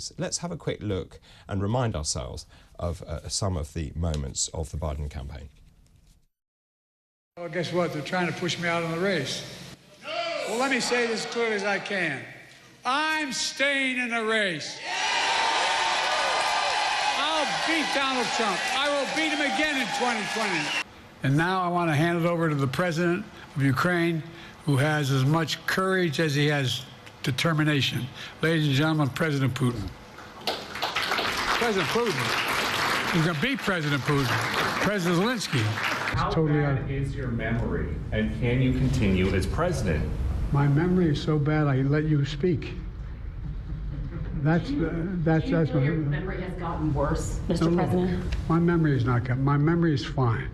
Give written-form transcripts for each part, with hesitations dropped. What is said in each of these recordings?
days. Let's have a quick look and remind ourselves of some of the moments of the Biden campaign. Well, guess what? They're trying to push me out of the race. No! Well, let me say this as clearly as I can. I'm staying in the race. Yeah! I'll beat Donald Trump. I will beat him again in 2020. And now I want to hand it over to the president of Ukraine, who has as much courage as he has determination. Ladies and gentlemen, President Putin. President Putin. He's going to beat President Putin. President Zelensky. How bad is your memory, and can you continue as president? My memory is so bad I let you speak. That's your memory has gotten worse, Mr. President? My memory is not gotten. My memory is fine.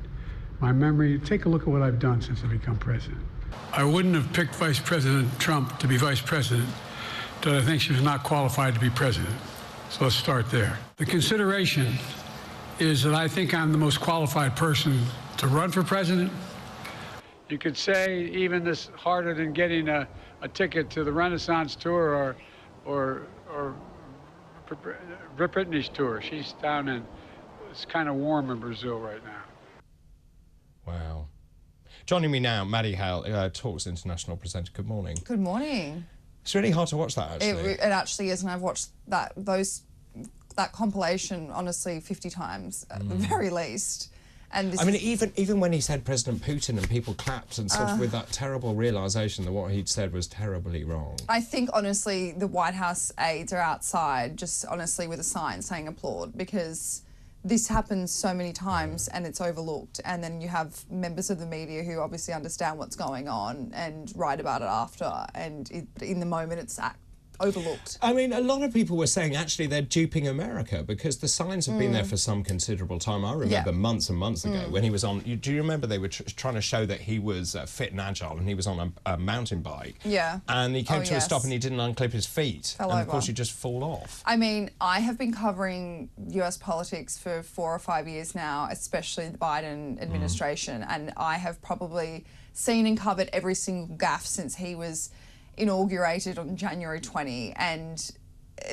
My memory. Take a look at what I've done since I become president. I wouldn't have picked Vice President Trump to be vice president, but I think she was not qualified to be president. So let's start there. The consideration is that I think I'm the most qualified person to run for president. You could say even this harder than getting a ticket to the Renaissance tour or Britney's tour. She's down in, it's kind of warm in Brazil right now. Wow. Joining me now, Maddie Hale, Talks International presenter. Good morning. Good morning. It's really hard to watch that, actually. It actually is, and I've watched that compilation, honestly, 50 times at the very least. And this I mean, even when he said President Putin and people clapped and sort of with that terrible realisation that what he'd said was terribly wrong. I think, honestly, the White House aides are outside, just honestly with a sign saying applaud, because this happens so many times and it's overlooked, and then you have members of the media who obviously understand what's going on and write about it after, and in the moment it's overlooked. I mean, a lot of people were saying actually they're duping America because the signs have been there for some considerable time. I remember months and months ago when he was on, do you remember they were trying to show that he was fit and agile, and he was on a mountain bike. Yeah. And he came to a stop and he didn't unclip his feet. Fell and over. Of course you just fall off. I mean, I have been covering US politics for 4 or 5 years now, especially the Biden administration, and I have probably seen and covered every single gaffe since he was inaugurated on January 20, and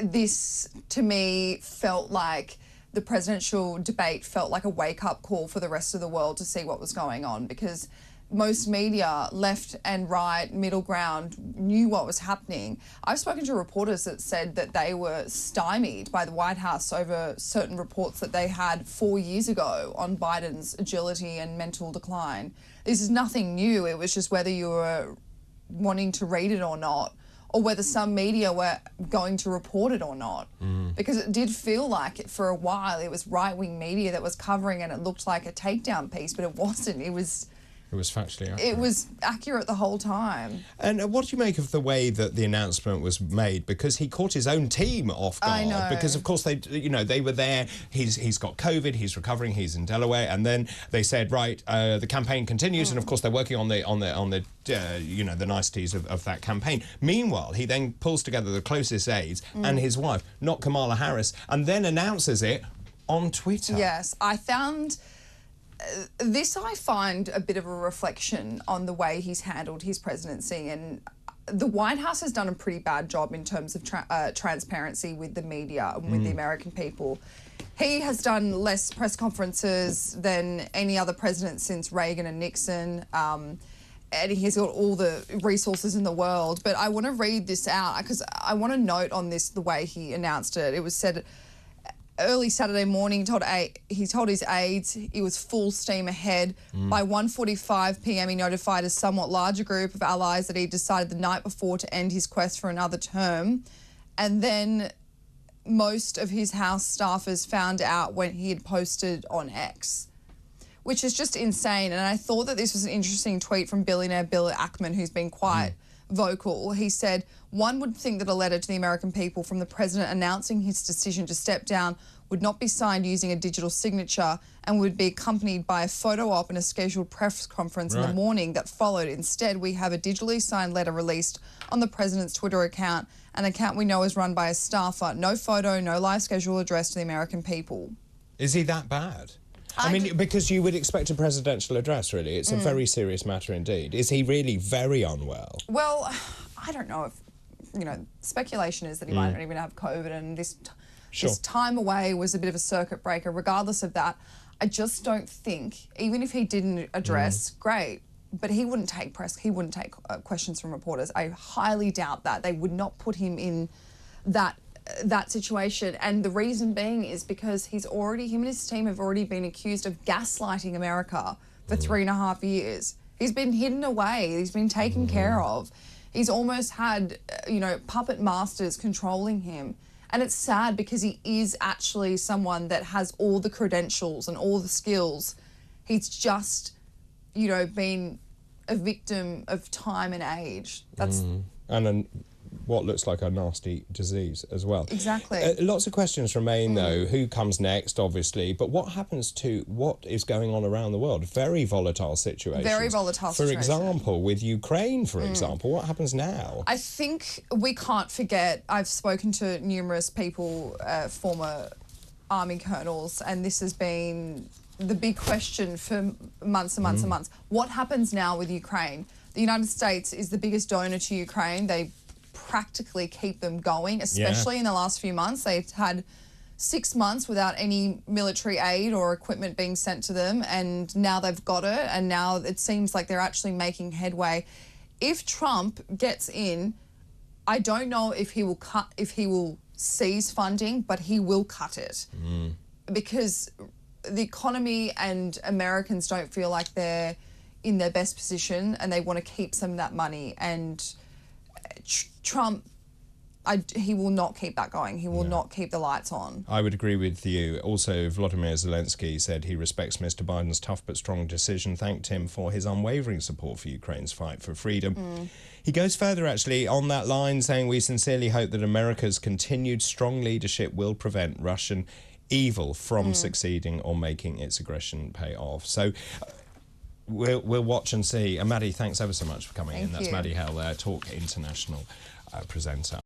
this to me felt like the presidential debate felt like a wake-up call for the rest of the world to see what was going on, because most media, left and right, middle ground, knew what was happening. I've spoken to reporters that said that they were stymied by the White House over certain reports that they had 4 years ago on Biden's agility and mental decline. This is nothing new. It was just whether you were wanting to read it or not, or whether some media were going to report it or not. Because it did feel like for a while it was right-wing media that was covering it, and it looked like a takedown piece, but it wasn't. It was factually accurate. It was accurate the whole time. And what do you make of the way that the announcement was made? Because he caught his own team off guard. I know. Because of course they were there. He's got COVID. He's recovering. He's in Delaware. And then they said, right, the campaign continues. And of course they're working on the the niceties of that campaign. Meanwhile, he then pulls together the closest aides and his wife, not Kamala Harris, and then announces it on Twitter. Yes, I found. This I find a bit of a reflection on the way he's handled his presidency, and the White House has done a pretty bad job in terms of transparency with the media and with the American people. He has done less press conferences than any other president since Reagan and Nixon, and he's got all the resources in the world. But I want to read this out because I want to note on this the way he announced it. It was said early Saturday morning, he told his aides it was full steam ahead. By 1:45 p.m, he notified a somewhat larger group of allies that he decided the night before to end his quest for another term. And then most of his House staffers found out when he had posted on X, which is just insane. And I thought that this was an interesting tweet from billionaire Bill Ackman, who's been quite vocal. He said, one would think that a letter to the American people from the president announcing his decision to step down would not be signed using a digital signature and would be accompanied by a photo op and a scheduled press conference in the morning that followed. Instead, we have a digitally signed letter released on the president's Twitter account, an account we know is run by a staffer. No photo, no live schedule addressed to the American people. Is he that bad? I mean, because you would expect a presidential address, really. It's a very serious matter indeed. Is he really very unwell? Well, I don't know if you know, speculation is that he might not even have COVID, and this Sure. this time away was a bit of a circuit breaker. Regardless of that, I just don't think, even if he didn't address, great, but he wouldn't take questions from reporters. I highly doubt that. They would not put him in that situation, and the reason being is because him and his team have already been accused of gaslighting America for 3.5 years. He's been hidden away. He's been taken care of. He's almost had, you know, puppet masters controlling him. And it's sad because he is actually someone that has all the credentials and all the skills. He's just, you know, been a victim of time and age. That's and what looks like a nasty disease as well. Exactly. Lots of questions remain, though. Who comes next, obviously, but what happens to what is going on around the world? Very volatile situations. Very volatile For situation. example, with Ukraine, for example, what happens now? I think we can't forget, I've spoken to numerous people, former army colonels, and this has been the big question for months and months and months. What happens now with Ukraine? The United States is the biggest donor to Ukraine. They practically keep them going, especially in the last few months. They've had 6 months without any military aid or equipment being sent to them, and now they've got it, and now it seems like they're actually making headway. If Trump gets in, I don't know if he will cease funding, but he will cut it. Because the economy and Americans don't feel like they're in their best position, and they want to keep some of that money. And Trump, he will not keep that going. He will not keep the lights on. I would agree with you. Also, Volodymyr Zelensky said he respects Mr. Biden's tough but strong decision, thanked him for his unwavering support for Ukraine's fight for freedom. He goes further, actually, on that line, saying, "We sincerely hope that America's continued strong leadership will prevent Russian evil from succeeding or making its aggression pay off." So we'll watch and see. And Maddie, thanks ever so much for coming in. That's you. Maddie Hale, Talk International presenter.